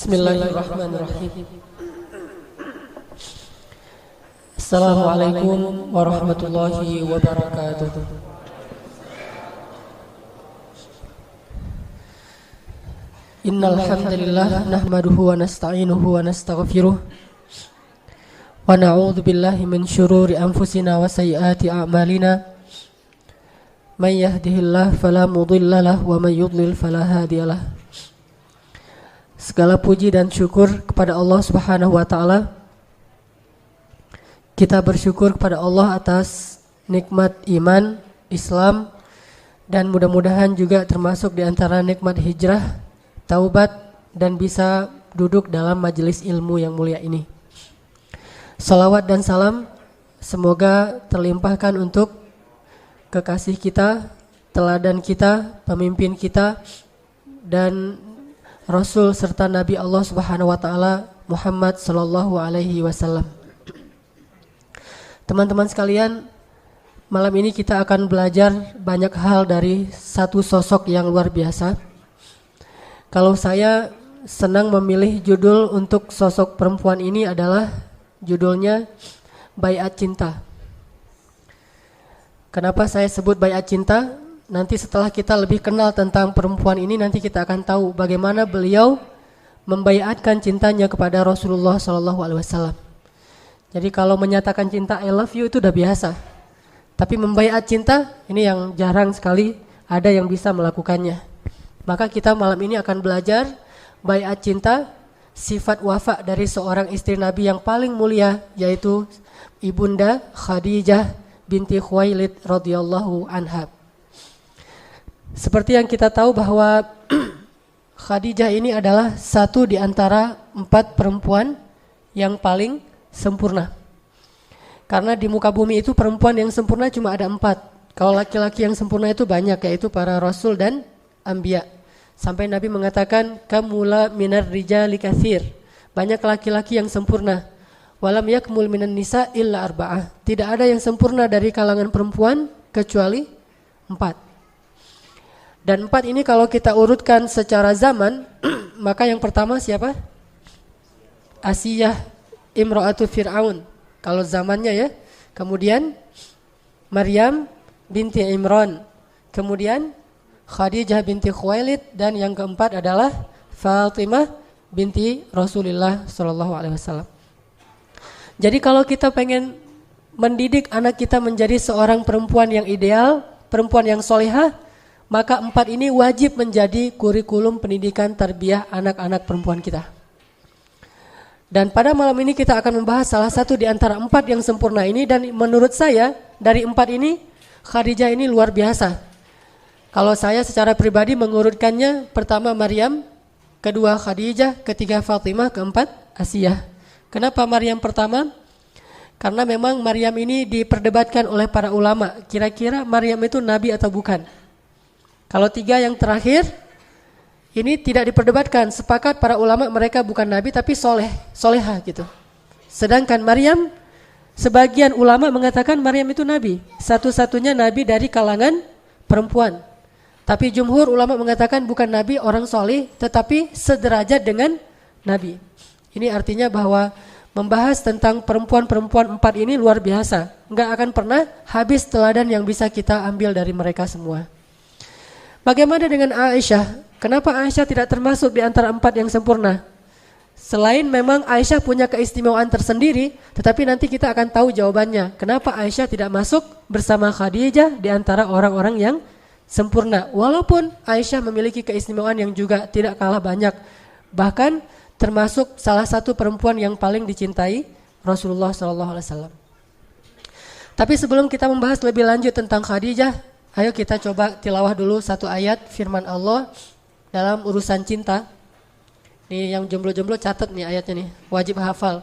Bismillahirrahmanirrahim. Assalamualaikum warahmatullahi wabarakatuh. Innal hamdalillah nahmaduhu wa nasta'inuhu wa nastaghfiruh wa na'udzu billahi min syururi anfusina wa sayyiati a'malina. May yahdihillahu fala mudilla lahu wa may yudlil fala hadiyalah. Segala puji dan syukur kepada Allah Subhanahu wa taala. Kita bersyukur kepada Allah atas nikmat iman, Islam, dan mudah-mudahan juga termasuk di antara nikmat hijrah, taubat, dan bisa duduk dalam majelis ilmu yang mulia ini. Salawat dan salam semoga terlimpahkan untuk kekasih kita, teladan kita, pemimpin kita, dan Rasul serta Nabi Allah Subhanahu wa taala Muhammad sallallahu alaihi wasallam. Teman-teman sekalian, malam ini kita akan belajar banyak hal dari satu sosok yang luar biasa. Kalau saya senang memilih judul untuk sosok perempuan ini adalah judulnya Baiat Cinta. Kenapa saya sebut Baiat Cinta? Nanti setelah kita lebih kenal tentang perempuan ini, nanti kita akan tahu bagaimana beliau membaiatkan cintanya kepada Rasulullah SAW. Jadi kalau menyatakan cinta I love you itu udah biasa. Tapi membaiat cinta ini yang jarang sekali ada yang bisa melakukannya. Maka kita malam ini akan belajar baiat cinta, sifat wafa dari seorang istri Nabi yang paling mulia, yaitu Ibunda Khadijah binti Khuwailid radhiyallahu anha. Seperti yang kita tahu bahwa Khadijah ini adalah satu di antara 4 perempuan yang paling sempurna. Karena di muka bumi itu perempuan yang sempurna cuma ada 4. Kalau laki-laki yang sempurna itu banyak, yaitu para rasul dan anbiya. Sampai Nabi mengatakan kamula minar rijali katsir. Banyak laki-laki yang sempurna. Walam yakmul minan nisa illa arba'ah. Tidak ada yang sempurna dari kalangan perempuan kecuali 4. Dan 4 ini kalau kita urutkan secara zaman, maka yang pertama siapa? Asiyah imra'atu Fir'aun, kalau zamannya ya. Kemudian Maryam binti Imran. Kemudian Khadijah binti Khuwailid. Dan yang keempat adalah Fatimah binti Rasulullah SAW. Jadi kalau kita pengen mendidik anak kita menjadi seorang perempuan yang ideal, perempuan yang solehah, maka 4 ini wajib menjadi kurikulum pendidikan tarbiyah anak-anak perempuan kita. Dan pada malam ini kita akan membahas salah satu di antara 4 yang sempurna ini. Dan menurut saya dari 4 ini Khadijah ini luar biasa. Kalau saya secara pribadi mengurutkannya, pertama Maryam, kedua Khadijah, ketiga Fatimah, keempat Asiyah. Kenapa Maryam pertama? Karena memang Maryam ini diperdebatkan oleh para ulama. Kira-kira Maryam itu nabi atau bukan? Kalau 3 yang terakhir ini tidak diperdebatkan, sepakat para ulama mereka bukan nabi tapi solehah gitu. Sedangkan Maryam, sebagian ulama mengatakan Maryam itu nabi, satu-satunya nabi dari kalangan perempuan. Tapi jumhur ulama mengatakan bukan nabi, orang soleh, tetapi sederajat dengan nabi. Ini artinya bahwa membahas tentang perempuan-perempuan 4 ini luar biasa. Enggak akan pernah habis teladan yang bisa kita ambil dari mereka semua. Bagaimana dengan Aisyah? Kenapa Aisyah tidak termasuk di antara 4 yang sempurna? Selain memang Aisyah punya keistimewaan tersendiri, tetapi nanti kita akan tahu jawabannya. Kenapa Aisyah tidak masuk bersama Khadijah di antara orang-orang yang sempurna? Walaupun Aisyah memiliki keistimewaan yang juga tidak kalah banyak. Bahkan termasuk salah satu perempuan yang paling dicintai Rasulullah SAW. Tapi sebelum kita membahas lebih lanjut tentang Khadijah, ayo kita coba tilawah dulu satu ayat firman Allah dalam urusan cinta. Nih yang jomblo-jomblo catat nih ayatnya nih, wajib hafal.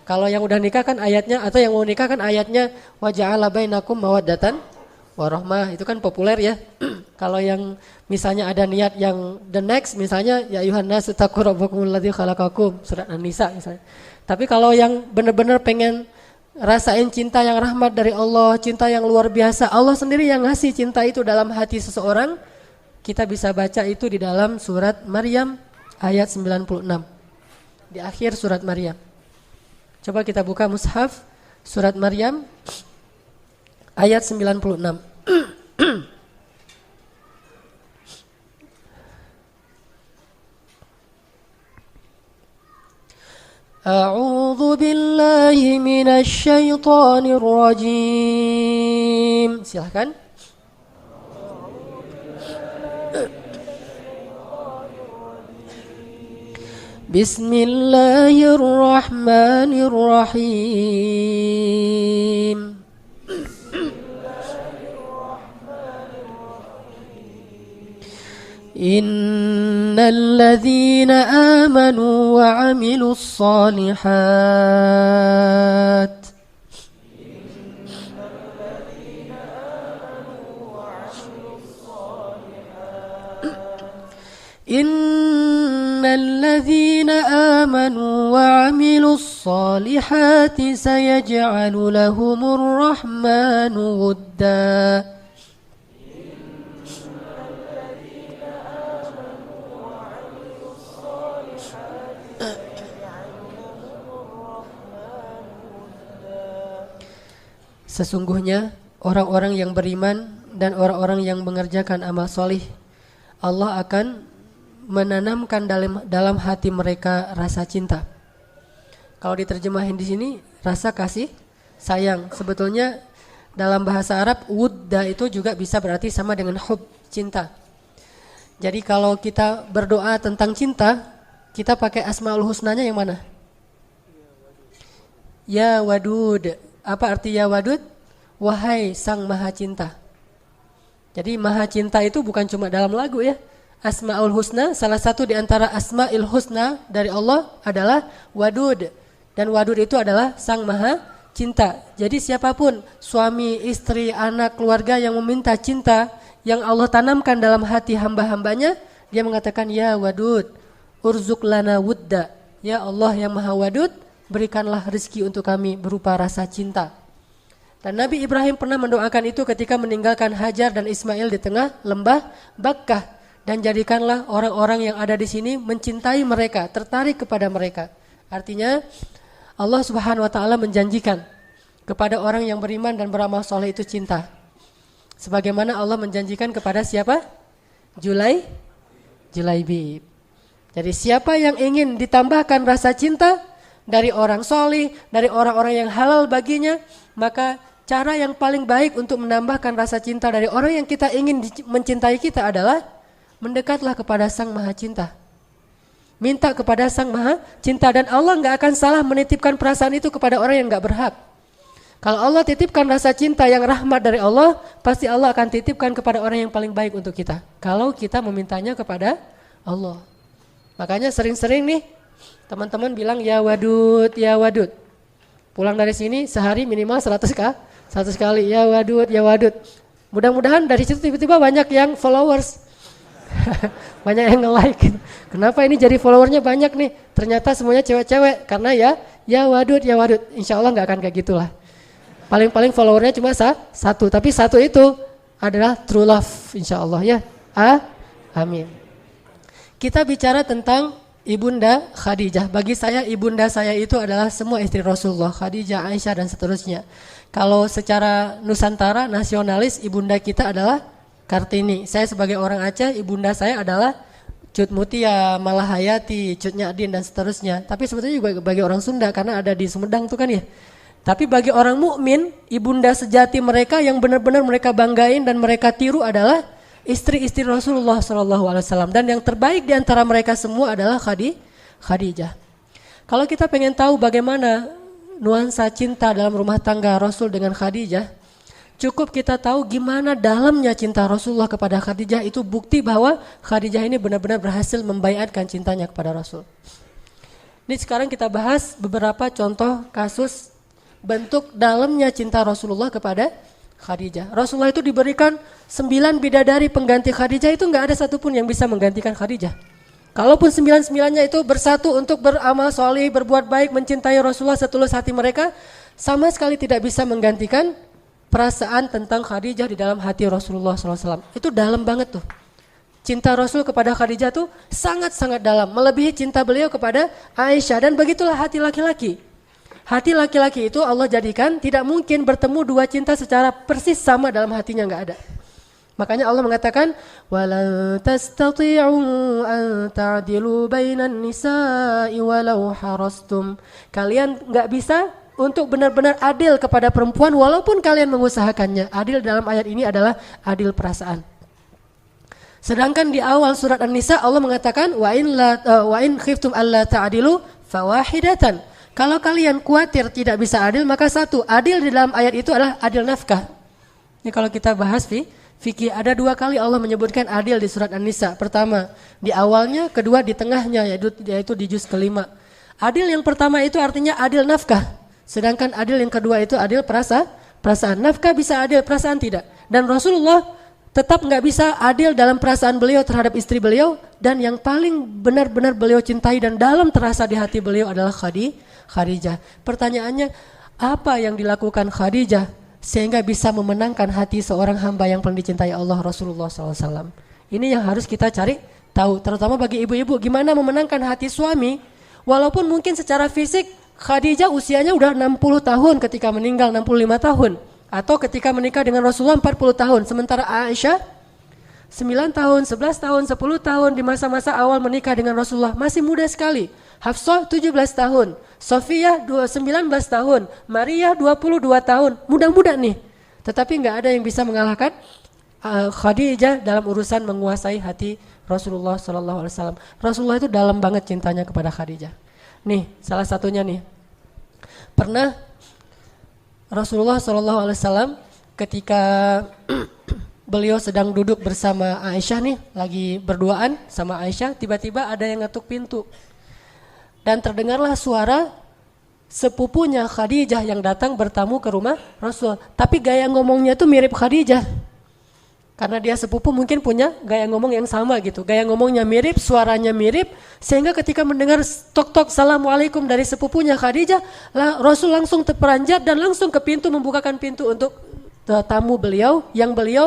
Kalau yang udah nikah kan ayatnya, atau yang mau nikah kan ayatnya wa ja'ala bainakum mawaddatan warahmah, itu kan populer ya. Kalau yang misalnya ada niat yang the next, misalnya ya ayuhan nasu taqu rabbakumul ladzi khalaqakum, surat An-Nisa misalnya. Tapi kalau yang benar-benar pengen rasain cinta yang rahmat dari Allah, cinta yang luar biasa, Allah sendiri yang ngasih cinta itu dalam hati seseorang, kita bisa baca itu di dalam surat Maryam ayat 96. Di akhir surat Maryam. Coba kita buka mushaf surat Maryam ayat 96. A'udzu billahi minasy syaithanir rajim. Silakan. Bismillahirrahmanirrahim. Innalladzina amanu wa 'amilus shalihat Innalladzina amanu wa 'amilus shalihati sayaj'alu lahumur rahmanu wudda. Sesungguhnya orang-orang yang beriman dan orang-orang yang mengerjakan amal solih, Allah akan menanamkan dalam hati mereka rasa cinta. Kalau diterjemahin di sini, rasa kasih sayang. Sebetulnya dalam bahasa Arab, wudda itu juga bisa berarti sama dengan hub, cinta. Jadi kalau kita berdoa tentang cinta, kita pakai Asmaul Husnanya yang mana? Ya Wadud. Apa arti ya Wadud? Wahai Sang Maha Cinta. Jadi Maha Cinta itu bukan cuma dalam lagu ya. Asmaul Husna, salah satu di antara Asmaul Husna dari Allah adalah Wadud. Dan Wadud itu adalah Sang Maha Cinta. Jadi siapapun, suami, istri, anak, keluarga yang meminta cinta yang Allah tanamkan dalam hati hamba-hambanya, dia mengatakan, Ya Wadud, urzuk lana wudda. Ya Allah yang Maha Wadud, berikanlah rezeki untuk kami berupa rasa cinta. Dan Nabi Ibrahim pernah mendoakan itu ketika meninggalkan Hajar dan Ismail di tengah lembah Bakkah. Dan jadikanlah orang-orang yang ada di sini mencintai mereka, tertarik kepada mereka. Artinya Allah Subhanahu wa taala menjanjikan kepada orang yang beriman dan beramal soleh itu cinta. Sebagaimana Allah menjanjikan kepada siapa? Julaibib. Jadi siapa yang ingin ditambahkan rasa cinta dari orang soleh, dari orang-orang yang halal baginya, maka cara yang paling baik untuk menambahkan rasa cinta dari orang yang kita ingin mencintai kita adalah mendekatlah kepada Sang Maha Cinta. Minta kepada Sang Maha Cinta, dan Allah gak akan salah menitipkan perasaan itu kepada orang yang gak berhak. Kalau Allah titipkan rasa cinta yang rahmat dari Allah, pasti Allah akan titipkan kepada orang yang paling baik untuk kita. Kalau kita memintanya kepada Allah. Makanya sering-sering nih teman-teman bilang ya Wadud, ya Wadud. Pulang dari sini sehari minimal 100 kali ya Wadud, ya Wadud. Mudah-mudahan dari situ tiba-tiba banyak yang followers. Banyak yang nge-like. Kenapa ini jadi followernya banyak nih? Ternyata semuanya cewek-cewek. Karena ya Wadud, ya Wadud. Insya Allah gak akan kayak gitulah. Paling-paling followernya cuma satu. Tapi satu itu adalah true love, insya Allah ya. Amin. Kita bicara tentang Ibunda Khadijah. Bagi saya ibunda saya itu adalah semua istri Rasulullah, Khadijah, Aisyah dan seterusnya. Kalau secara Nusantara nasionalis, ibunda kita adalah Kartini. Saya sebagai orang Aceh, ibunda saya adalah Cut Mutia, Malahayati, Cut Nyadin dan seterusnya. Tapi sebetulnya juga bagi orang Sunda karena ada di Sumedang tuh kan ya. Tapi bagi orang mukmin, ibunda sejati mereka yang benar-benar mereka banggain dan mereka tiru adalah istri-istri Rasulullah SAW. Dan yang terbaik di antara mereka semua adalah Khadijah. Kalau kita pengen tahu bagaimana nuansa cinta dalam rumah tangga Rasul dengan Khadijah, cukup kita tahu gimana dalamnya cinta Rasulullah kepada Khadijah. Itu bukti bahwa Khadijah ini benar-benar berhasil membaiatkan cintanya kepada Rasul. Ini sekarang kita bahas beberapa contoh kasus bentuk dalamnya cinta Rasulullah kepada Khadijah. Rasulullah itu diberikan 9 bidadari pengganti Khadijah, itu gak ada satupun yang bisa menggantikan Khadijah. Kalaupun 9-9-nya itu bersatu untuk beramal soleh, berbuat baik, mencintai Rasulullah setulus hati mereka, sama sekali tidak bisa menggantikan perasaan tentang Khadijah di dalam hati Rasulullah SAW. Itu dalam banget tuh. Cinta Rasul kepada Khadijah tuh sangat-sangat dalam, melebihi cinta beliau kepada Aisyah. Dan begitulah hati laki-laki. Hati laki-laki itu Allah jadikan tidak mungkin bertemu dua cinta secara persis sama dalam hatinya, nggak ada. Makanya Allah mengatakan, "Walan tastati'u an ta'dilu bainan nisa'i walau harastum." Kalian nggak bisa untuk benar-benar adil kepada perempuan walaupun kalian mengusahakannya. Adil dalam ayat ini adalah adil perasaan. Sedangkan di awal surat An-Nisa Allah mengatakan, wa in khiftum alla ta'dilu fawahidatan. Kalau kalian khawatir tidak bisa adil, maka satu, adil di dalam ayat itu adalah adil nafkah. Ini kalau kita bahas fikih, ada dua kali Allah menyebutkan adil di surat An-Nisa. Pertama di awalnya, kedua di tengahnya, yaitu di juz kelima. Adil yang pertama itu artinya adil nafkah. Sedangkan adil yang kedua itu adil perasaan. Nafkah bisa adil, perasaan tidak. Dan Rasulullah tetap nggak bisa adil dalam perasaan beliau terhadap istri beliau. Dan yang paling benar-benar beliau cintai dan dalam terasa di hati beliau adalah Khadijah. Pertanyaannya, apa yang dilakukan Khadijah sehingga bisa memenangkan hati seorang hamba yang paling dicintai Allah, Rasulullah SAW? Ini yang harus kita cari tahu, terutama bagi ibu-ibu, gimana memenangkan hati suami. Walaupun mungkin secara fisik Khadijah usianya udah 60 tahun ketika meninggal, 65 tahun. Atau ketika menikah dengan Rasulullah 40 tahun. Sementara Aisyah 9 tahun, 11 tahun, 10 tahun di masa-masa awal menikah dengan Rasulullah. Masih muda sekali. Hafsah 17 tahun, Sofiyah 19 tahun, Maria 22 tahun, muda-muda nih. Tetapi nggak ada yang bisa mengalahkan Khadijah dalam urusan menguasai hati Rasulullah SAW. Rasulullah itu dalam banget cintanya kepada Khadijah. Nih, salah satunya nih. Pernah Rasulullah SAW ketika beliau sedang duduk bersama Aisyah nih, lagi berduaan sama Aisyah, tiba-tiba ada yang ngetuk pintu. Dan terdengarlah suara sepupunya Khadijah yang datang bertamu ke rumah Rasul. Tapi gaya ngomongnya tuh mirip Khadijah. Karena dia sepupu mungkin punya gaya ngomong yang sama gitu. Gaya ngomongnya mirip, suaranya mirip. Sehingga ketika mendengar tok-tok Assalamualaikum dari sepupunya Khadijah, Rasul langsung terperanjat dan langsung ke pintu, membukakan pintu untuk tamu beliau. Yang beliau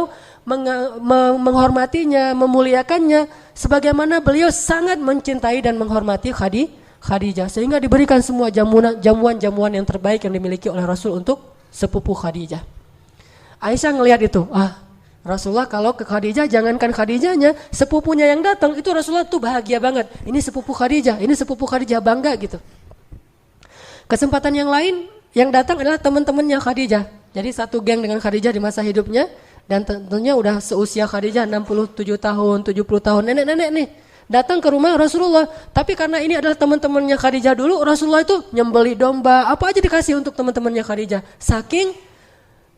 menghormatinya, memuliakannya. Sebagaimana beliau sangat mencintai dan menghormati Khadijah, sehingga diberikan semua jamuan-jamuan yang terbaik yang dimiliki oleh Rasul untuk sepupu Khadijah. Aisyah ngelihat itu, Rasulullah kalau ke Khadijah, jangankan Khadijahnya, sepupunya yang datang itu Rasulullah tuh bahagia banget. Ini sepupu Khadijah, bangga gitu. Kesempatan yang lain yang datang adalah teman-temannya Khadijah. Jadi satu geng dengan Khadijah di masa hidupnya, dan tentunya udah seusia Khadijah 67 tahun, 70 tahun, nenek-nenek nih. Datang ke rumah Rasulullah, tapi karena ini adalah teman-temannya Khadijah dulu, Rasulullah itu nyembeli domba, apa aja dikasih untuk teman-temannya Khadijah. Saking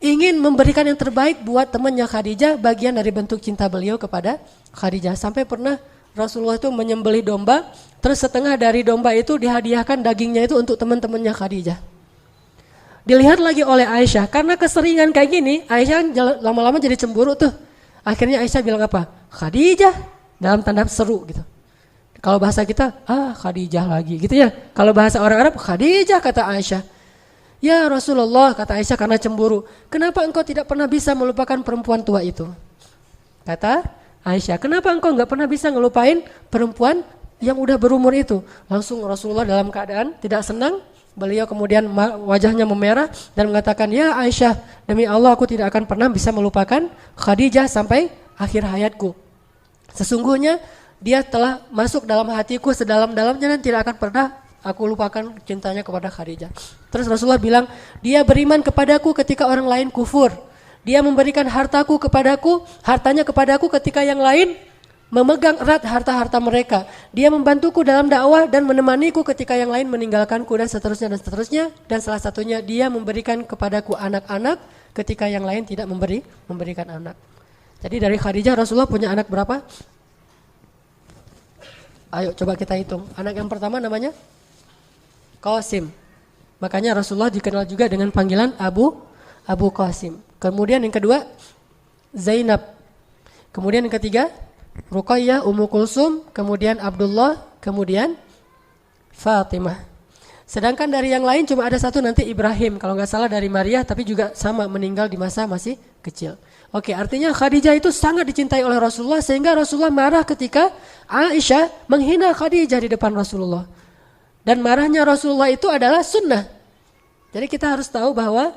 ingin memberikan yang terbaik buat temannya Khadijah, bagian dari bentuk cinta beliau kepada Khadijah. Sampai pernah Rasulullah itu menyembeli domba, terus setengah dari domba itu dihadiahkan dagingnya itu untuk teman-temannya Khadijah. Dilihat lagi oleh Aisyah, karena keseringan kayak gini, Aisyah lama-lama jadi cemburu tuh. Akhirnya Aisyah bilang apa? Khadijah. Dalam tanda seru gitu. Kalau bahasa kita, Khadijah lagi gitu ya. Kalau bahasa orang Arab, Khadijah kata Aisyah. Ya Rasulullah, kata Aisyah karena cemburu, kenapa engkau tidak pernah bisa melupakan perempuan tua itu? Kata Aisyah, kenapa engkau enggak pernah bisa ngelupain perempuan yang udah berumur itu? Langsung Rasulullah dalam keadaan tidak senang, beliau kemudian wajahnya memerah dan mengatakan, ya Aisyah, demi Allah aku tidak akan pernah bisa melupakan Khadijah sampai akhir hayatku. Sesungguhnya dia telah masuk dalam hatiku sedalam-dalamnya dan tidak akan pernah aku lupakan cintanya kepada Khadijah. Terus Rasulullah bilang, dia beriman kepadaku ketika orang lain kufur. Dia memberikan hartanya kepadaku ketika yang lain memegang erat harta-harta mereka. Dia membantuku dalam dakwah dan menemaniku ketika yang lain meninggalkanku dan seterusnya. Dan salah satunya dia memberikan kepadaku anak-anak ketika yang lain tidak memberikan anak. Jadi dari Khadijah Rasulullah punya anak berapa? Ayo coba kita hitung. Anak yang pertama namanya Qasim. Makanya Rasulullah dikenal juga dengan panggilan Abu Qasim. Kemudian yang kedua Zainab. Kemudian yang ketiga Ruqayyah, Ummu Kulsum, kemudian Abdullah, kemudian Fatimah. Sedangkan dari yang lain cuma ada satu nanti Ibrahim. Kalau nggak salah dari Maria, tapi juga sama meninggal di masa masih kecil. Oke, artinya Khadijah itu sangat dicintai oleh Rasulullah sehingga Rasulullah marah ketika Aisyah menghina Khadijah di depan Rasulullah. Dan marahnya Rasulullah itu adalah sunnah. Jadi kita harus tahu bahwa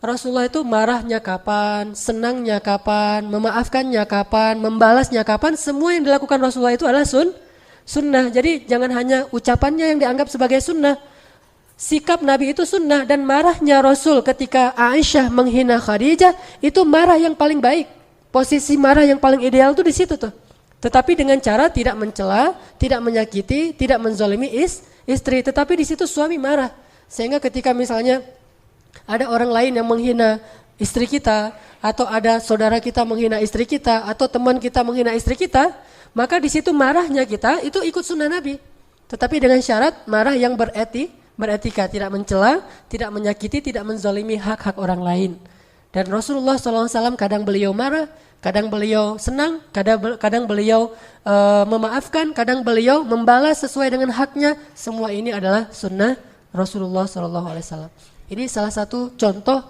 Rasulullah itu marahnya kapan, senangnya kapan, memaafkannya kapan, membalasnya kapan, semua yang dilakukan Rasulullah itu adalah sunnah. Jadi jangan hanya ucapannya yang dianggap sebagai sunnah. Sikap Nabi itu sunnah, dan marahnya Rasul ketika Aisyah menghina Khadijah itu marah yang paling baik. Posisi marah yang paling ideal tuh di situ tuh. Tetapi dengan cara tidak mencela, tidak menyakiti, tidak menzalimi istri. Tetapi di situ suami marah. Sehingga ketika misalnya ada orang lain yang menghina istri kita, atau ada saudara kita menghina istri kita, atau teman kita menghina istri kita, maka di situ marahnya kita itu ikut sunnah Nabi. Tetapi dengan syarat marah yang beretika, tidak mencela, tidak menyakiti, tidak menzalimi hak-hak orang lain. Dan Rasulullah SAW kadang beliau marah, kadang beliau senang, kadang beliau memaafkan, kadang beliau membalas sesuai dengan haknya. Semua ini adalah sunnah Rasulullah SAW. Ini salah satu contoh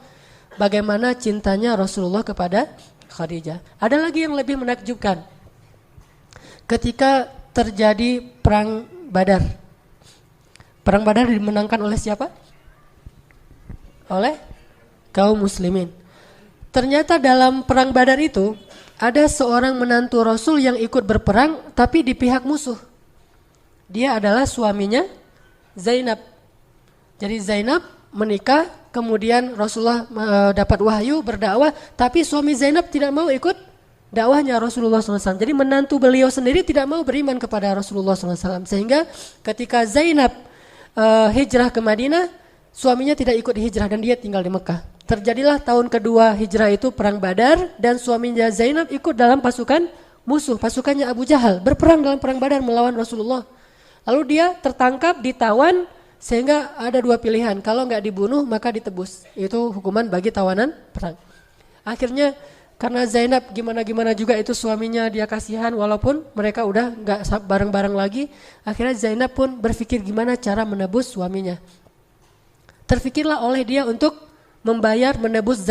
bagaimana cintanya Rasulullah kepada Khadijah. Ada lagi yang lebih menakjubkan. Ketika terjadi perang Badar. Perang Badar dimenangkan oleh siapa? Oleh kaum muslimin. Ternyata dalam perang Badar itu ada seorang menantu Rasul yang ikut berperang tapi di pihak musuh. Dia adalah suaminya Zainab. Jadi Zainab menikah, kemudian Rasulullah dapat wahyu berdakwah, tapi suami Zainab tidak mau ikut dakwahnya Rasulullah SAW. Jadi menantu beliau sendiri tidak mau beriman kepada Rasulullah SAW. Sehingga ketika Zainab hijrah ke Madinah, suaminya tidak ikut hijrah dan dia tinggal di Mekah. Terjadilah tahun kedua hijrah itu perang Badar, dan suaminya Zainab ikut dalam pasukan musuh, pasukannya Abu Jahal, berperang dalam perang Badar melawan Rasulullah. Lalu dia tertangkap, ditawan, sehingga ada dua pilihan, kalau nggak dibunuh maka ditebus. Itu hukuman bagi tawanan perang. Akhirnya karena Zainab gimana-gimana juga itu suaminya dia kasihan, walaupun mereka udah gak bareng-bareng lagi. Akhirnya Zainab pun berpikir gimana cara menebus suaminya. Terfikirlah oleh dia untuk menebus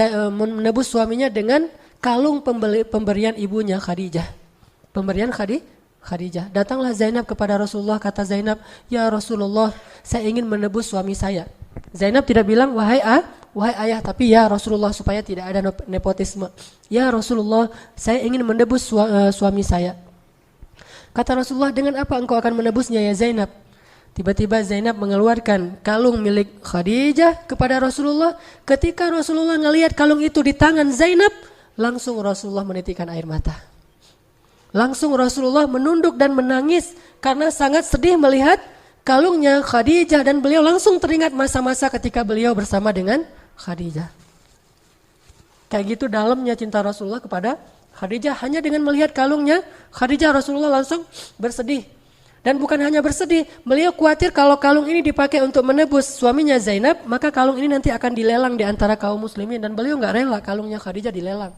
suaminya dengan kalung pemberian ibunya Khadijah. Pemberian Khadijah. Datanglah Zainab kepada Rasulullah, kata Zainab, "Ya Rasulullah, saya ingin menebus suami saya." Zainab tidak bilang wahai ayah, tapi ya Rasulullah, supaya tidak ada nepotisme. "Ya Rasulullah, saya ingin menebus suami saya." Kata Rasulullah, "Dengan apa engkau akan menebusnya ya Zainab?" Tiba-tiba Zainab mengeluarkan kalung milik Khadijah kepada Rasulullah. Ketika Rasulullah ngelihat kalung itu di tangan Zainab, langsung Rasulullah menitikkan air mata. Langsung Rasulullah menunduk dan menangis karena sangat sedih melihat kalungnya Khadijah, dan beliau langsung teringat masa-masa ketika beliau bersama dengan Khadijah. Kayak gitu dalamnya cinta Rasulullah kepada Khadijah. Hanya dengan melihat kalungnya Khadijah, Rasulullah langsung bersedih. Dan bukan hanya bersedih, beliau khawatir kalau kalung ini dipakai untuk menebus suaminya Zainab, maka kalung ini nanti akan dilelang di antara kaum muslimin, dan beliau gak rela kalungnya Khadijah dilelang.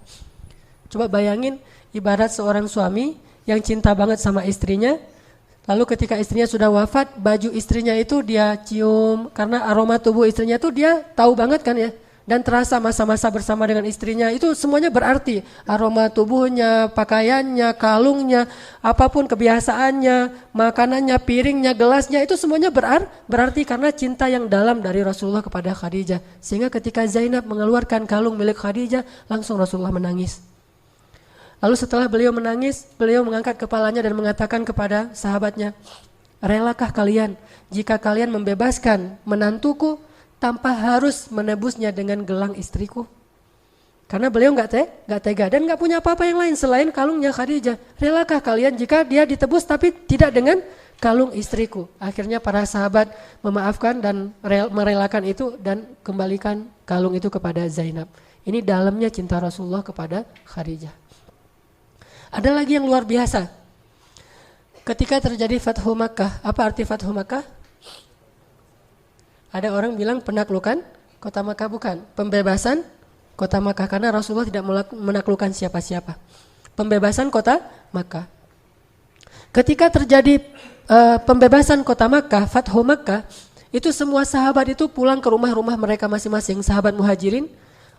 Coba bayangin, ibarat seorang suami yang cinta banget sama istrinya, lalu ketika istrinya sudah wafat, baju istrinya itu dia cium, karena aroma tubuh istrinya itu dia tahu banget kan ya, dan terasa masa-masa bersama dengan istrinya, itu semuanya berarti. Aroma tubuhnya, pakaiannya, kalungnya, apapun kebiasaannya, makanannya, piringnya, gelasnya, itu semuanya berarti karena cinta yang dalam dari Rasulullah kepada Khadijah. Sehingga ketika Zainab mengeluarkan kalung milik Khadijah, langsung Rasulullah menangis. Lalu setelah beliau menangis, beliau mengangkat kepalanya dan mengatakan kepada sahabatnya, "Relakah kalian jika kalian membebaskan menantuku tanpa harus menebusnya dengan gelang istriku?" Karena beliau nggak tega dan nggak punya apa-apa yang lain selain kalungnya Khadijah. "Relakah kalian jika dia ditebus tapi tidak dengan kalung istriku?" Akhirnya para sahabat memaafkan dan merelakan itu dan kembalikan kalung itu kepada Zainab. Ini dalamnya cinta Rasulullah kepada Khadijah. Ada lagi yang luar biasa. Ketika terjadi Fathu Makkah, apa arti Fathu Makkah? Ada orang bilang penaklukan kota Makkah, bukan. Pembebasan kota Makkah, karena Rasulullah tidak menaklukkan siapa-siapa. Pembebasan kota Makkah. Ketika terjadi pembebasan kota Makkah, Fathu Makkah, itu semua sahabat itu pulang ke rumah-rumah mereka masing-masing. Sahabat Muhajirin,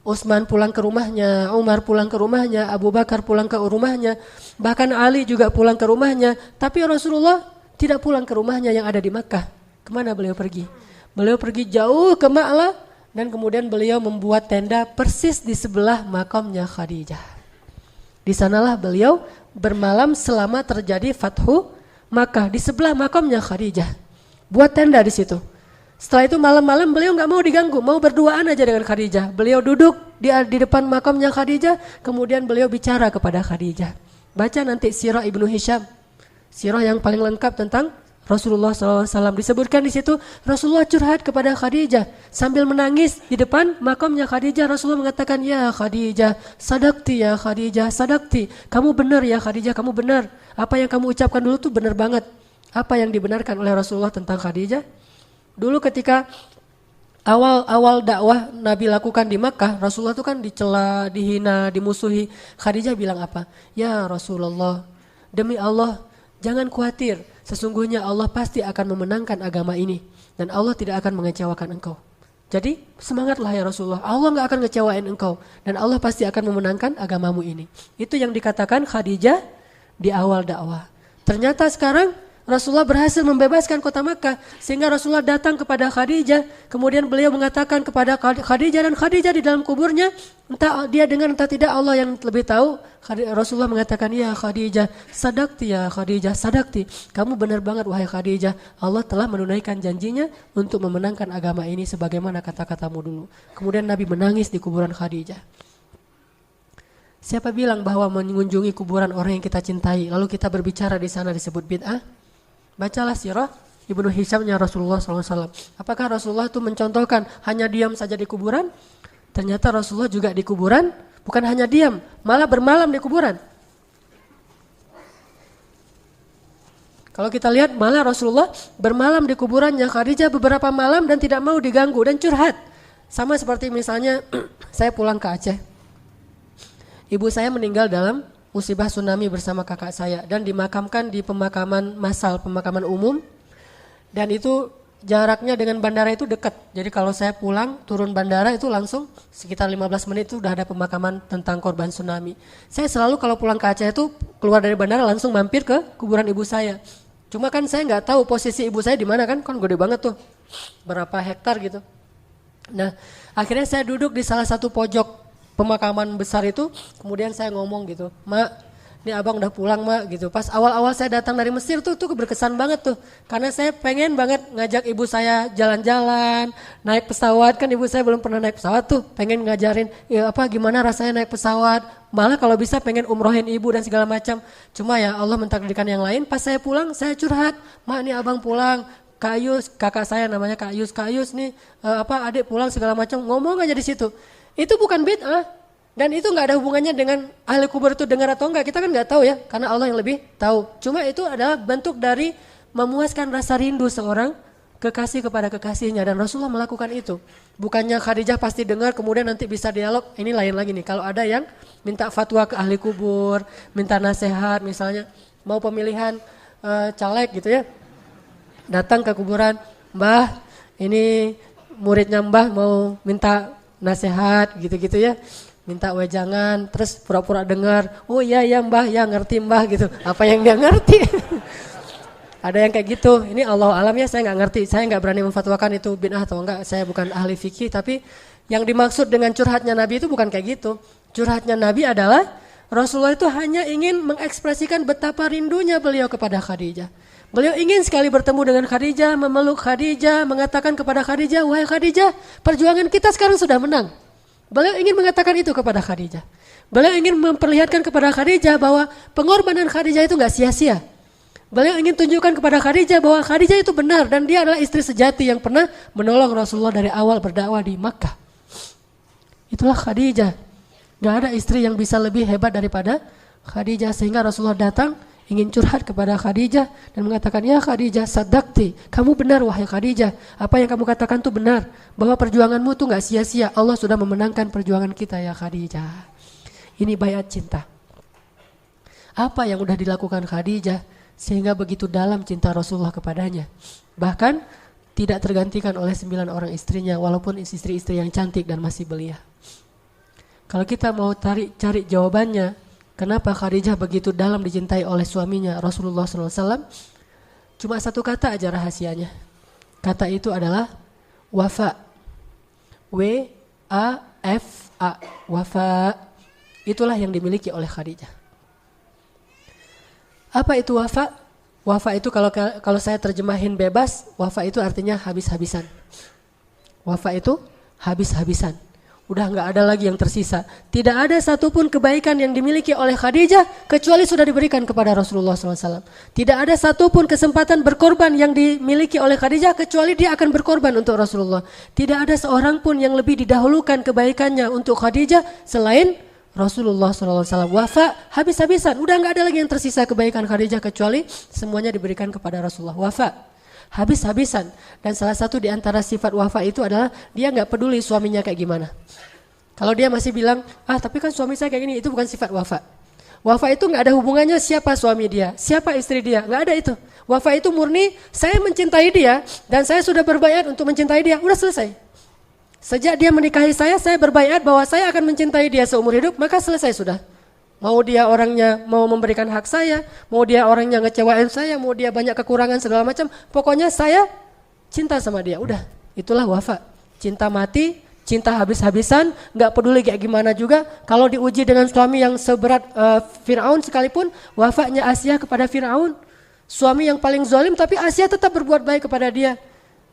Utsman pulang ke rumahnya, Umar pulang ke rumahnya, Abu Bakar pulang ke rumahnya, bahkan Ali juga pulang ke rumahnya. Tapi Rasulullah tidak pulang ke rumahnya yang ada di Makkah. Kemana beliau pergi? Beliau pergi jauh ke Ma'la dan kemudian beliau membuat tenda persis di sebelah makamnya Khadijah. Di sanalah beliau bermalam selama terjadi Fathu Makkah, di sebelah makamnya Khadijah. Buat tenda di situ. Setelah itu malam-malam beliau nggak mau diganggu, mau berduaan aja dengan Khadijah. Beliau duduk di depan makamnya Khadijah, kemudian beliau bicara kepada Khadijah. Baca nanti Sirah Ibnu Hisham, sirah yang paling lengkap tentang Rasulullah SAW. Disebutkan di situ Rasulullah curhat kepada Khadijah sambil menangis di depan makamnya Khadijah. Rasulullah mengatakan, ya Khadijah, sadaqti ya Khadijah, sadaqti. Kamu benar ya Khadijah, kamu benar. Apa yang kamu ucapkan dulu tuh benar banget. Apa yang dibenarkan oleh Rasulullah tentang Khadijah? Dulu ketika awal dakwah Nabi lakukan di Makkah, Rasulullah itu kan dicela, dihina, dimusuhi. Khadijah bilang apa? Ya Rasulullah, demi Allah, jangan khawatir. Sesungguhnya Allah pasti akan memenangkan agama ini. Dan Allah tidak akan mengecewakan engkau. Jadi semangatlah ya Rasulullah, Allah gak akan ngecewain engkau. Dan Allah pasti akan memenangkan agamamu ini. Itu yang dikatakan Khadijah di awal dakwah. Ternyata sekarang Rasulullah berhasil membebaskan kota Makkah sehingga Rasulullah datang kepada Khadijah, kemudian beliau mengatakan kepada Khadijah, dan Khadijah di dalam kuburnya, entah dia dengar entah tidak, Allah yang lebih tahu. Rasulullah mengatakan, ya Khadijah, sadaqti ya Khadijah, sadaqti. Kamu benar banget wahai Khadijah, Allah telah menunaikan janjinya untuk memenangkan agama ini sebagaimana kata-katamu dulu. Kemudian Nabi menangis di kuburan Khadijah. Siapa bilang bahwa mengunjungi kuburan orang yang kita cintai lalu kita berbicara di sana disebut bid'ah? Bacalah sirah Ibnu Hishamnya Rasulullah SAW. Apakah Rasulullah itu mencontohkan hanya diam saja di kuburan? Ternyata Rasulullah juga di kuburan bukan hanya diam, malah bermalam di kuburan. Kalau kita lihat malah Rasulullah bermalam di kuburannya Khadijah beberapa malam dan tidak mau diganggu dan curhat. Sama seperti misalnya saya pulang ke Aceh. Ibu saya meninggal dalam musibah tsunami bersama kakak saya dan dimakamkan di pemakaman massal, pemakaman umum, dan itu jaraknya dengan bandara itu dekat. Jadi kalau saya pulang turun bandara itu langsung sekitar 15 menit itu udah ada pemakaman tentang korban tsunami. Saya selalu kalau pulang ke Aceh itu keluar dari bandara langsung mampir ke kuburan ibu saya. Cuma kan saya nggak tahu posisi ibu saya di mana, kan gede banget tuh, berapa hektar gitu. Nah akhirnya saya duduk di salah satu pojok pemakaman besar itu, kemudian saya ngomong gitu, Mak, ini abang udah pulang Mak gitu. Pas awal-awal saya datang dari Mesir tuh berkesan banget tuh, karena saya pengen banget ngajak ibu saya jalan-jalan, naik pesawat, kan ibu saya belum pernah naik pesawat tuh, pengen ngajarin ya apa gimana rasanya naik pesawat, malah kalau bisa pengen umrohin ibu dan segala macam. Cuma ya Allah mentakdirkan yang lain. Pas saya pulang saya curhat, Mak ini abang pulang, Kak Yus, kakak saya namanya Kak Yus nih, adik pulang segala macam, ngomong aja di situ. Itu bukan bid'ah dan itu nggak ada hubungannya dengan ahli kubur itu dengar atau enggak, kita kan nggak tahu ya, karena Allah yang lebih tahu. Cuma itu adalah bentuk dari memuaskan rasa rindu seorang kekasih kepada kekasihnya, dan Rasulullah melakukan itu. Bukannya Khadijah pasti dengar kemudian nanti bisa dialog, ini lain lagi nih. Kalau ada yang minta fatwa ke ahli kubur, minta nasihat, misalnya mau pemilihan caleg gitu ya, datang ke kuburan, Mbah ini muridnya Mbah mau minta nasihat gitu-gitu ya, minta wejangan, terus pura-pura dengar, oh iya ya Mbah, ya ngerti Mbah gitu, apa yang dia ngerti. Ada yang kayak gitu. Ini Allah alam ya, saya nggak ngerti, saya nggak berani memfatwakan itu bid'ah atau enggak, saya bukan ahli fikih. Tapi yang dimaksud dengan curhatnya Nabi itu bukan kayak gitu. Curhatnya Nabi adalah Rasulullah itu hanya ingin mengekspresikan betapa rindunya beliau kepada Khadijah. Beliau ingin sekali bertemu dengan Khadijah, memeluk Khadijah, mengatakan kepada Khadijah, wahai Khadijah, perjuangan kita sekarang sudah menang. Beliau ingin mengatakan itu kepada Khadijah. Beliau ingin memperlihatkan kepada Khadijah bahwa pengorbanan Khadijah itu gak sia-sia. Beliau ingin tunjukkan kepada Khadijah bahwa Khadijah itu benar dan dia adalah istri sejati yang pernah menolong Rasulullah dari awal berdakwah di Makkah. Itulah Khadijah. Gak ada istri yang bisa lebih hebat daripada Khadijah, sehingga Rasulullah datang ingin curhat kepada Khadijah dan mengatakan, ya Khadijah, sadaqti, kamu benar wahai Khadijah, apa yang kamu katakan tuh benar, bahwa perjuanganmu tuh gak sia-sia, Allah sudah memenangkan perjuangan kita ya Khadijah. Ini bayat cinta. Apa yang udah dilakukan Khadijah sehingga begitu dalam cinta Rasulullah kepadanya, bahkan tidak tergantikan oleh 9 orang istrinya, walaupun istri-istri yang cantik dan masih belia. Kalau kita mau cari jawabannya, kenapa Khadijah begitu dalam dicintai oleh suaminya Rasulullah SAW? Cuma satu kata aja rahasianya. Kata itu adalah wafa. W-A-F-A. Wafa. Itulah yang dimiliki oleh Khadijah. Apa itu wafa? Wafa itu kalau saya terjemahin bebas, wafa itu artinya habis-habisan. Wafa itu habis-habisan. Udah nggak ada lagi yang tersisa. Tidak ada satupun kebaikan yang dimiliki oleh Khadijah kecuali sudah diberikan kepada Rasulullah SAW. Tidak ada satupun kesempatan berkorban yang dimiliki oleh Khadijah kecuali dia akan berkorban untuk Rasulullah. Tidak ada seorang pun yang lebih didahulukan kebaikannya untuk Khadijah selain Rasulullah SAW. Wafa habis-habisan. Udah nggak ada lagi yang tersisa kebaikan Khadijah kecuali semuanya diberikan kepada Rasulullah. Wafa habis-habisan. Dan salah satu di antara sifat wafa itu adalah dia nggak peduli suaminya kayak gimana. Kalau dia masih bilang, tapi kan suami saya kayak gini, itu bukan sifat wafa. Wafa itu nggak ada hubungannya siapa suami dia, siapa istri dia, nggak ada itu. Wafa itu murni, saya mencintai dia dan saya sudah berbaiat untuk mencintai dia, udah selesai. Sejak dia menikahi saya berbaiat bahwa saya akan mencintai dia seumur hidup, maka selesai sudah. Mau dia orangnya mau memberikan hak saya, mau dia orangnya ngecewain saya, mau dia banyak kekurangan segala macam, pokoknya saya cinta sama dia, udah. Itulah wafa. Cinta mati, cinta habis-habisan, gak peduli kayak gimana juga. Kalau diuji dengan suami yang seberat Fir'aun sekalipun, wafanya Asia kepada Fir'aun. Suami yang paling zalim tapi Asia tetap berbuat baik kepada dia.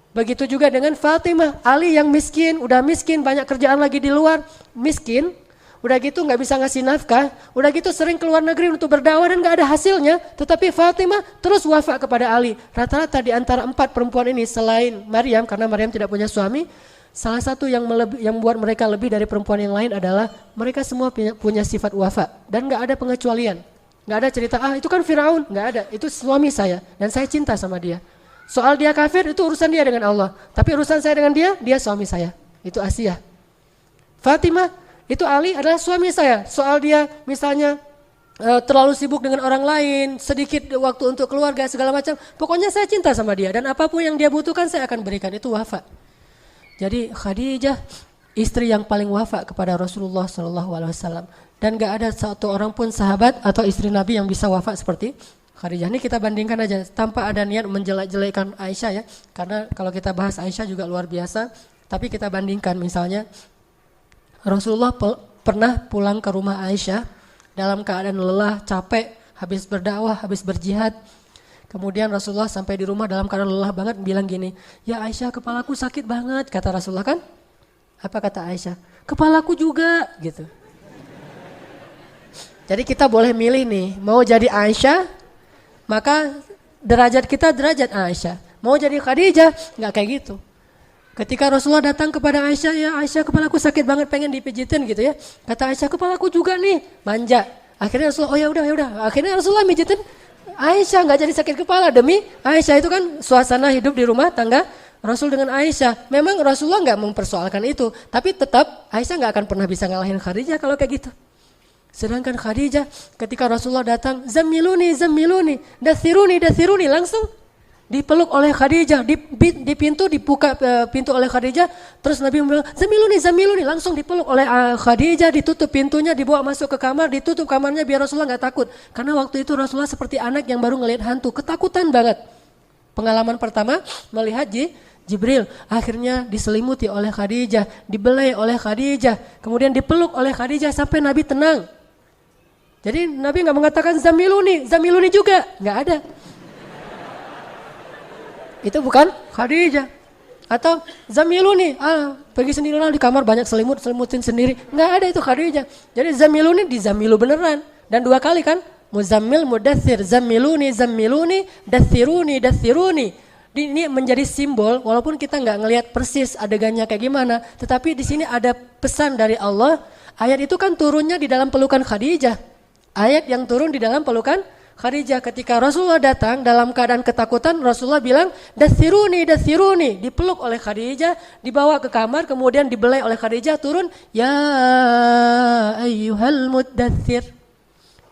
Begitu juga dengan Fatimah, Ali yang miskin, udah miskin, banyak kerjaan lagi di luar, miskin. Udah gitu gak bisa ngasih nafkah, udah gitu sering keluar negeri untuk berdakwah dan gak ada hasilnya. Tetapi Fatimah terus wafa kepada Ali. Rata-rata di antara 4 perempuan ini selain Maryam, karena Maryam tidak punya suami, salah satu yang membuat mereka lebih dari perempuan yang lain adalah mereka semua punya sifat wafa. Dan gak ada pengecualian. Gak ada cerita, itu kan Firaun, gak ada. Itu suami saya dan saya cinta sama dia. Soal dia kafir itu urusan dia dengan Allah. Tapi urusan saya dengan dia suami saya. Itu Asia. Fatimah, itu Ali adalah suami saya. Soal dia misalnya terlalu sibuk dengan orang lain, sedikit waktu untuk keluarga segala macam. Pokoknya saya cinta sama dia dan apapun yang dia butuhkan saya akan berikan. Itu wafa. Jadi Khadijah istri yang paling wafa kepada Rasulullah SAW. Dan gak ada satu orang pun sahabat atau istri Nabi yang bisa wafa seperti Khadijah. Ini kita bandingkan aja tanpa ada niat menjelek-jelekan Aisyah ya. Karena kalau kita bahas Aisyah juga luar biasa. Tapi kita bandingkan misalnya Rasulullah pernah pulang ke rumah Aisyah dalam keadaan lelah, capek, habis berdakwah, habis berjihad. Kemudian Rasulullah sampai di rumah dalam keadaan lelah banget bilang gini, "Ya Aisyah, kepalaku sakit banget," kata Rasulullah kan? Apa kata Aisyah? "Kepalaku juga," gitu. Jadi kita boleh milih nih, mau jadi Aisyah, maka derajat kita derajat Aisyah. Mau jadi Khadijah, enggak kayak gitu. Ketika Rasulullah datang kepada Aisyah, "Ya Aisyah, kepalaku sakit banget, pengen dipijitin," gitu ya. Kata Aisyah, "Kepalaku juga nih," manja. Akhirnya Rasulullah, "Oh ya udah. Akhirnya Rasulullah mijitin Aisyah, nggak jadi sakit kepala demi Aisyah. Itu kan suasana hidup di rumah tangga Rasul dengan Aisyah. Memang Rasulullah nggak mempersoalkan itu, tapi tetap Aisyah nggak akan pernah bisa ngalahin Khadijah kalau kayak gitu. Sedangkan Khadijah ketika Rasulullah datang, "Zammiluni, dathiruni," langsung dipeluk oleh Khadijah, di pintu dibuka pintu oleh Khadijah, terus Nabi bilang, "Zamiluni," langsung dipeluk oleh Khadijah, ditutup pintunya, dibawa masuk ke kamar, ditutup kamarnya biar Rasulullah nggak takut. Karena waktu itu Rasulullah seperti anak yang baru ngelihat hantu, ketakutan banget. Pengalaman pertama melihat Jibril, akhirnya diselimuti oleh Khadijah, dibelai oleh Khadijah, kemudian dipeluk oleh Khadijah sampai Nabi tenang. Jadi Nabi nggak mengatakan Zamiluni juga, nggak ada. Itu bukan Khadijah. Atau Zamiluni, pergi sendirilah di kamar banyak selimutin sendiri. Nggak ada itu Khadijah. Jadi Zamiluni dizamilu beneran. Dan 2 kali kan, Muzammil, Mudaththir, Zamiluni, Dathiruni. Ini menjadi simbol, walaupun kita nggak ngelihat persis adegannya kayak gimana, tetapi di sini ada pesan dari Allah. Ayat itu kan turunnya di dalam pelukan Khadijah. Ayat yang turun di dalam pelukan Khadijah. Ketika Rasulullah datang dalam keadaan ketakutan, Rasulullah bilang, Dathiruni, dipeluk oleh Khadijah, dibawa ke kamar, kemudian dibelai oleh Khadijah, turun, "Ya ayyuhal muddaththir."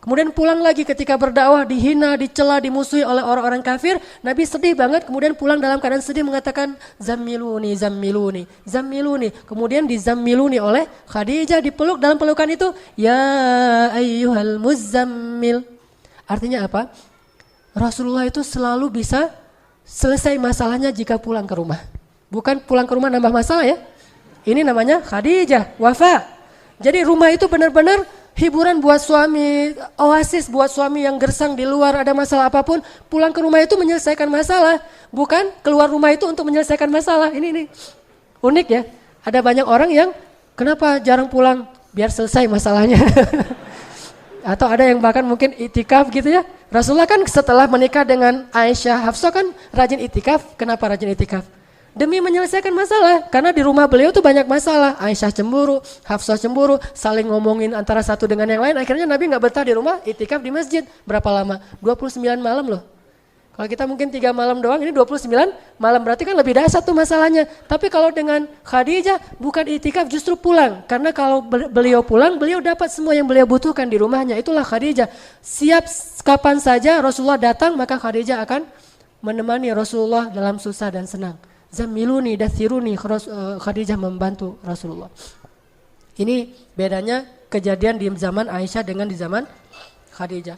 Kemudian pulang lagi ketika berdakwah dihina, dicela, dimusuhi oleh orang-orang kafir. Nabi sedih banget, kemudian pulang dalam keadaan sedih mengatakan zammiluni, zammiluni, zammiluni. Kemudian dizammiluni oleh Khadijah, dipeluk dalam pelukan itu, ya ayyuhal muzammil. Artinya apa? Rasulullah itu selalu bisa selesai masalahnya jika pulang ke rumah. Bukan pulang ke rumah nambah masalah ya. Ini namanya Khadijah, wafa. Jadi rumah itu benar-benar hiburan buat suami, oasis buat suami yang gersang di luar, ada masalah apapun, pulang ke rumah itu menyelesaikan masalah, bukan keluar rumah itu untuk menyelesaikan masalah. Ini unik ya. Ada banyak orang yang kenapa jarang pulang biar selesai masalahnya. Atau ada yang bahkan mungkin itikaf gitu ya. Rasulullah kan setelah menikah dengan Aisyah, Hafsah kan rajin itikaf. Kenapa rajin itikaf? Demi menyelesaikan masalah, karena di rumah beliau tuh banyak masalah. Aisyah cemburu, Hafsah cemburu, saling ngomongin antara satu dengan yang lain. Akhirnya Nabi gak betah di rumah, itikaf di masjid. Berapa lama? 29 malam loh. Kalau kita mungkin 3 malam doang, ini 29 malam, berarti kan lebih dahsyat tuh masalahnya. Tapi kalau dengan Khadijah bukan itikaf, justru pulang. Karena kalau beliau pulang, beliau dapat semua yang beliau butuhkan di rumahnya. Itulah Khadijah. Siap kapan saja Rasulullah datang, maka Khadijah akan menemani Rasulullah dalam susah dan senang. Zammiluni, dathiruni, Khadijah membantu Rasulullah. Ini bedanya kejadian di zaman Aisyah dengan di zaman Khadijah.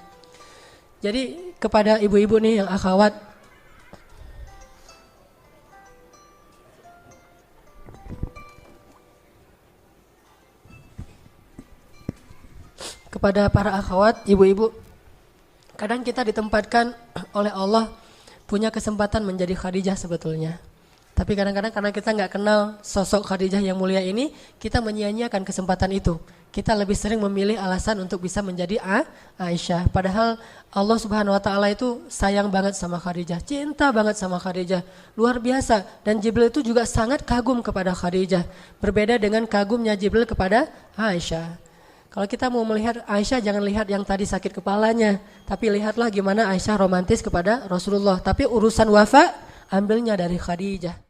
Jadi kepada ibu-ibu nih yang akhwat, kepada para akhwat, ibu-ibu, kadang kita ditempatkan oleh Allah punya kesempatan menjadi Khadijah sebetulnya. Tapi kadang-kadang karena kita nggak kenal sosok Khadijah yang mulia ini, kita menyia-nyiakan kesempatan itu. Kita lebih sering memilih alasan untuk bisa menjadi Aisyah. Padahal Allah Subhanahu Wa Taala itu sayang banget sama Khadijah, cinta banget sama Khadijah, luar biasa. Dan Jibril itu juga sangat kagum kepada Khadijah. Berbeda dengan kagumnya Jibril kepada Aisyah. Kalau kita mau melihat Aisyah, jangan lihat yang tadi sakit kepalanya, tapi lihatlah gimana Aisyah romantis kepada Rasulullah. Tapi urusan wafa, ambilnya dari Khadijah.